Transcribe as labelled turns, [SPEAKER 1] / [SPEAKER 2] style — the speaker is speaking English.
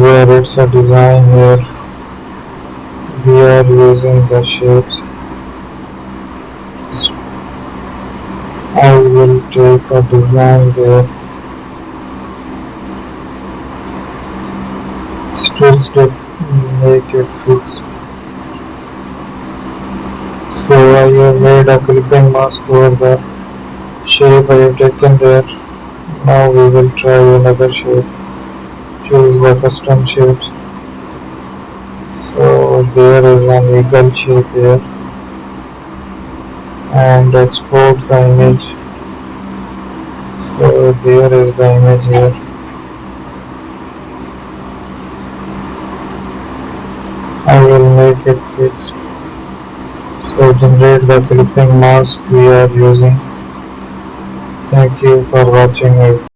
[SPEAKER 1] where it's a design where we are using the shapes. I will take a design there. Strokes to make it fixed. So I have made a clipping mask over the shape I have taken there. Now we will try another shape. Choose the custom shapes. So there is an eagle shape here, and export the image. So there is the image here. I will make it fixed. So generate the clipping mask we are using. Thank you for watching it.